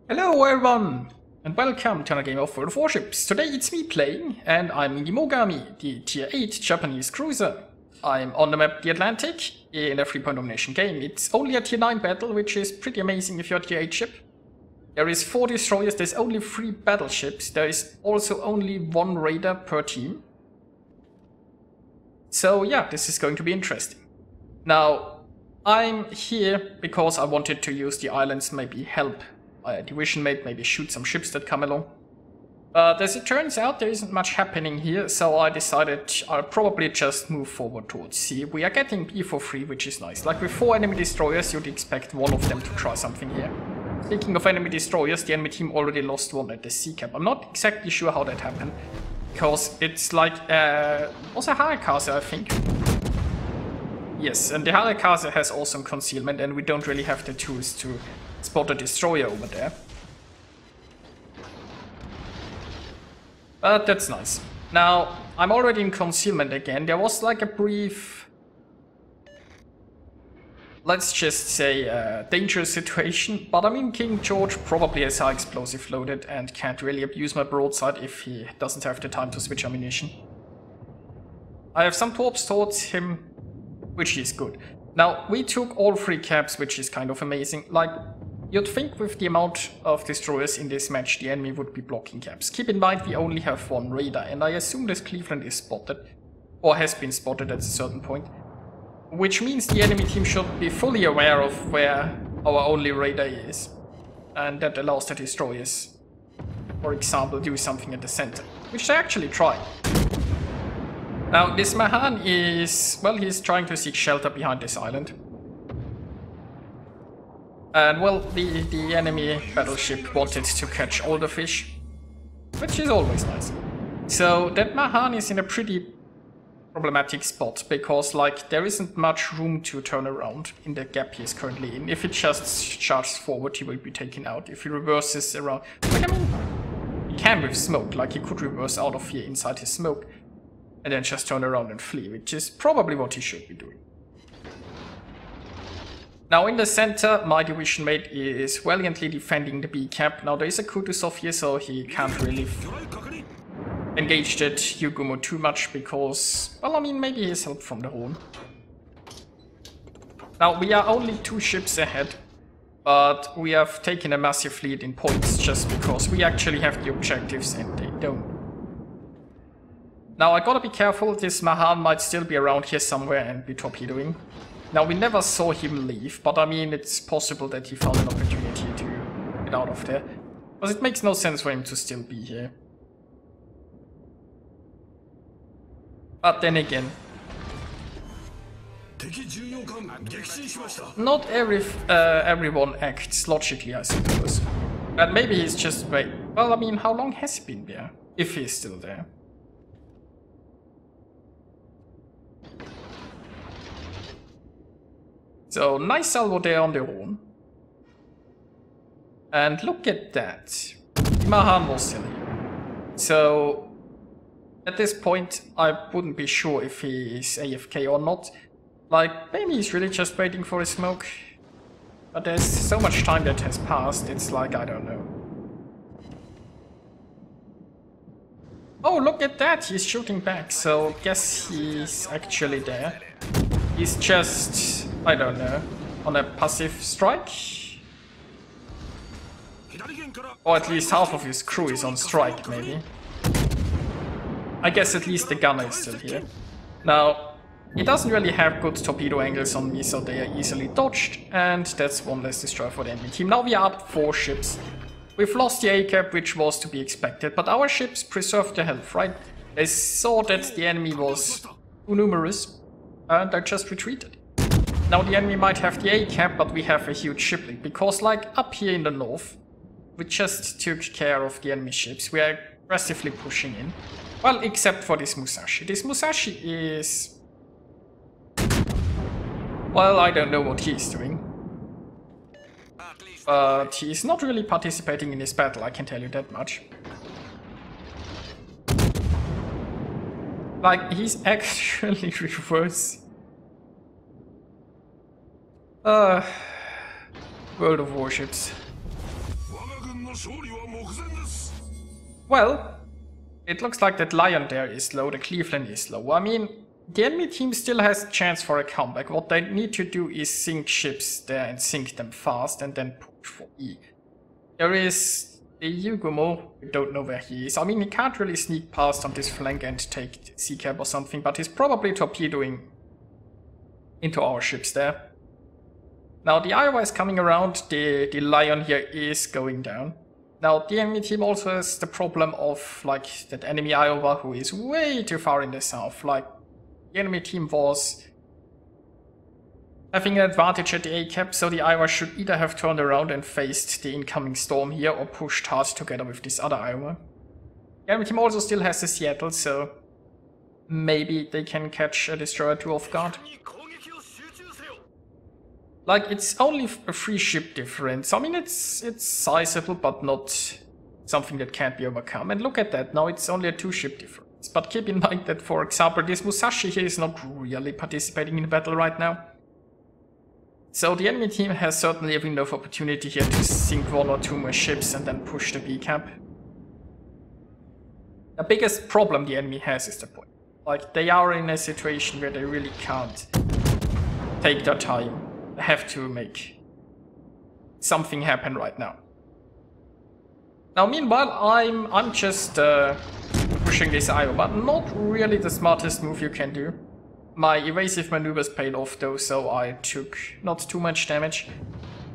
Hello everyone, and welcome to another game of World of Warships. Today it's me playing, and I'm in the Mogami, the Tier 8 Japanese cruiser. I'm on the map the Atlantic, in a 3-point domination game. It's only a Tier 9 battle, which is pretty amazing if you're a Tier 8 ship. There is 4 destroyers, there's only 3 battleships, there is also only 1 raider per team. So yeah, this is going to be interesting. Now, I'm here because I wanted to use the islands, maybe help a division mate, maybe shoot some ships that come along. But as it turns out, there isn't much happening here, so I decided I'll probably just move forward towards sea. We are getting B for free, which is nice. Like with 4 enemy destroyers, you'd expect one of them to try something here. Speaking of enemy destroyers, the enemy team already lost one at the sea cap. I'm not exactly sure how that happened, because it's like was a Harakase, I think. Yes, and the Harakase has awesome concealment, and we don't really have the tools to spot a destroyer over there. But that's nice. Now, I'm already in concealment again. There was like a brief, let's just say, dangerous situation. But I mean, King George probably has high explosive loaded and can't really abuse my broadside if he doesn't have the time to switch ammunition. I have some torps towards him, which is good. Now, we took all 3 caps, which is kind of amazing. Like, you'd think with the amount of destroyers in this match, the enemy would be blocking caps. Keep in mind, we only have 1 raider, and I assume this Cleveland is spotted, or has been spotted at a certain point. Which means the enemy team should be fully aware of where our only raider is. And that allows the destroyers, for example, do something at the center, which they actually tried. Now, this Mahan is, well, he's trying to seek shelter behind this island. And, well, the enemy battleship wanted to catch all the fish, which is always nice. So, that Mahan is in a pretty problematic spot, because, like, there isn't much room to turn around in the gap he is currently in. If it just charges forward, he will be taken out. If he reverses around, like, I mean, he can with smoke, like, he could reverse out of here inside his smoke, and then just turn around and flee, which is probably what he should be doing. Now in the center, my division mate is valiantly defending the B cap. Now there is a Kutuzov here, so he can't really engage that Yugumo too much because, well, I mean, maybe he's help from the Horn. Now we are only 2 ships ahead, but we have taken a massive lead in points just because we actually have the objectives and they don't. Now I gotta be careful, this Mahan might still be around here somewhere and be torpedoing. Now, we never saw him leave, but I mean, it's possible that he found an opportunity to get out of there. Because it makes no sense for him to still be here. But then again, not everyone acts logically, I suppose. And maybe he's just wait. Well, I mean, how long has he been there? If he's still there. So, nice salvo there on the Horn. And look at that. Mahan was still here. So, at this point, I wouldn't be sure if he is AFK or not. Like, maybe he's really just waiting for his smoke. But there's so much time that has passed, it's like, I don't know. Oh, look at that! He's shooting back, so guess he's actually there. He's just, I don't know, on a passive strike? Or at least half of his crew is on strike, maybe. I guess at least the gunner is still here. Now, he doesn't really have good torpedo angles on me, so they are easily dodged, and that's 1 less destroyer for the enemy team. Now we are up 4 ships. We've lost the A-cap, which was to be expected, but our ships preserved their health, right? They saw that the enemy was too numerous, and I just retreated. Now the enemy might have the A-cap, but we have a huge ship lead, because like up here in the north, we just took care of the enemy ships. We are aggressively pushing in. Well, except for this Musashi. This Musashi is, well, I don't know what he's doing. But he's not really participating in this battle, I can tell you that much. Like, he's actually reverse. World of Warships. Well, it looks like that Lion there is low, the Cleveland is low. I mean, the enemy team still has a chance for a comeback. What they need to do is sink ships there and sink them fast and then push for E. There is the Yugumo, we don't know where he is. I mean, he can't really sneak past on this flank and take C-cap or something, but he's probably torpedoing into our ships there. Now the Iowa is coming around, the Lion here is going down. Now the enemy team also has the problem of like that enemy Iowa who is way too far in the south. Like the enemy team was having an advantage at the A-cap, so the Iowa should either have turned around and faced the incoming storm here or pushed hard together with this other Iowa. The enemy team also still has the Seattle, so maybe they can catch a destroyer 2 off guard. Like, it's only a 3 ship difference. I mean, it's sizable, but not something that can't be overcome. And look at that, now it's only a 2 ship difference. But keep in mind that, for example, this Musashi here is not really participating in the battle right now. So the enemy team has certainly a window of opportunity here to sink 1 or 2 more ships and then push the B-cap. The biggest problem the enemy has is the point. Like, they are in a situation where they really can't take their time. They have to make something happen right now. Now, meanwhile, I'm just pushing this Iowa, but not really the smartest move you can do. My evasive maneuvers paid off though, so I took not too much damage.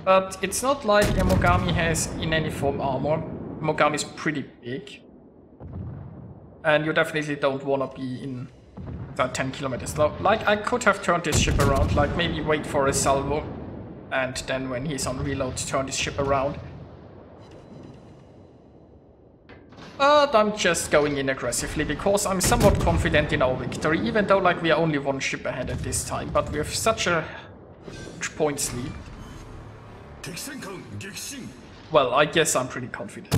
But it's not like a Mogami has in any form armor. Mogami is pretty big. And you definitely don't want to be in that 10 kilometers low. Like, I could have turned this ship around, like maybe wait for a salvo. And then when he's on reload, turn this ship around. But I'm just going in aggressively because I'm somewhat confident in our victory, even though like we are only 1 ship ahead at this time, but we have such a points lead. Well, I guess I'm pretty confident.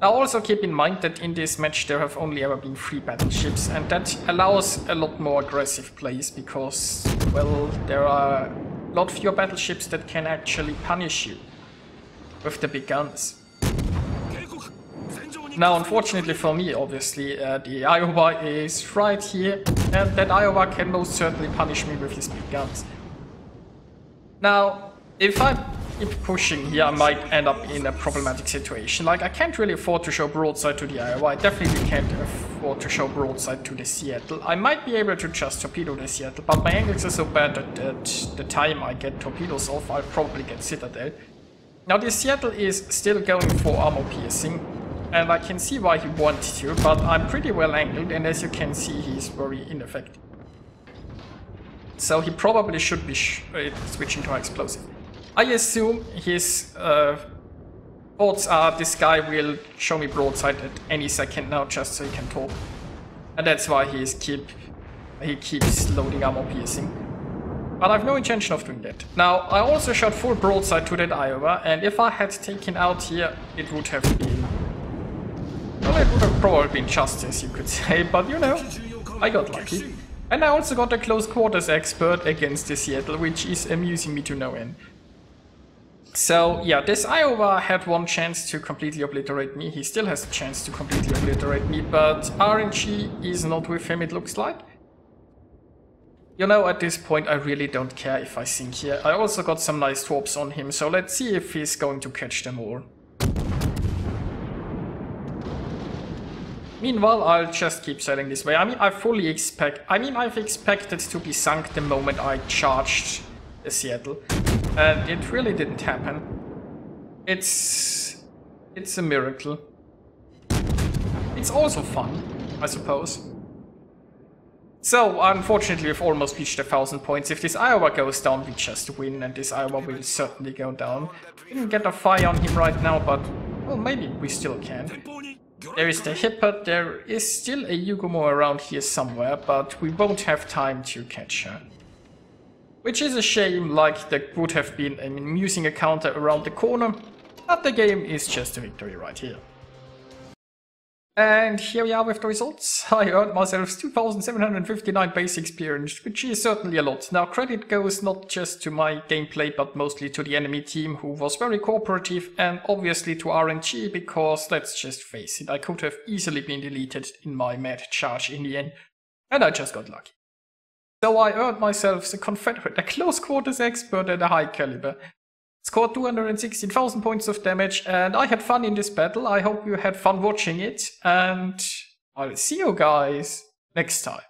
Now also keep in mind that in this match there have only ever been 3 battleships, and that allows a lot more aggressive plays because, well, there are a lot fewer battleships that can actually punish you with the big guns. Now, unfortunately for me, obviously, the Iowa is right here, and that Iowa can most certainly punish me with his big guns. Now, if I keep pushing here, I might end up in a problematic situation. Like, I can't really afford to show broadside to the Iowa. I definitely can't afford to show broadside to the Seattle. I might be able to just torpedo the Seattle, but my angles are so bad that at the time I get torpedoes off, I'll probably get Citadel. Now the Seattle is still going for armor piercing, and I can see why he wanted to, but I'm pretty well angled, and as you can see, he's very ineffective. So he probably should be switching to high explosive. I assume his thoughts are this guy will show me broadside at any second now, just so he can talk, and that's why he keeps loading armor piercing. But I have no intention of doing that. Now, I also shot full broadside to that Iowa, and if I had taken out here, it would have been... well, it would have probably been justice, you could say, but you know, I got lucky. And I also got a close quarters expert against the Seattle, which is amusing me to no end. So, yeah, this Iowa had 1 chance to completely obliterate me. He still has a chance to completely obliterate me, but RNG is not with him, it looks like. You know, at this point I really don't care if I sink here. I also got some nice torps on him, so let's see if he's going to catch them all. Meanwhile, I'll just keep sailing this way. I mean, I've expected to be sunk the moment I charged the Seattle, and it really didn't happen. It's a miracle. It's also fun, I suppose. So, unfortunately, we've almost reached 1,000 points. If this Iowa goes down, we just win, and this Iowa will certainly go down. Didn't get a fire on him right now, but, well, maybe we still can. There is the Hipper, there is still a Yugumo around here somewhere, but we won't have time to catch her. Which is a shame, like there would have been an amusing encounter around the corner, but the game is just a victory right here. And here we are with the results. I earned myself 2,759 base experience, which is certainly a lot. Now credit goes not just to my gameplay, but mostly to the enemy team, who was very cooperative, and obviously to RNG, because let's just face it, I could have easily been deleted in my mad charge in the end, and I just got lucky. So I earned myself the Confederate, a close quarters expert at a high caliber. Scored 216,000 points of damage, and I had fun in this battle. I hope you had fun watching it, and I'll see you guys next time.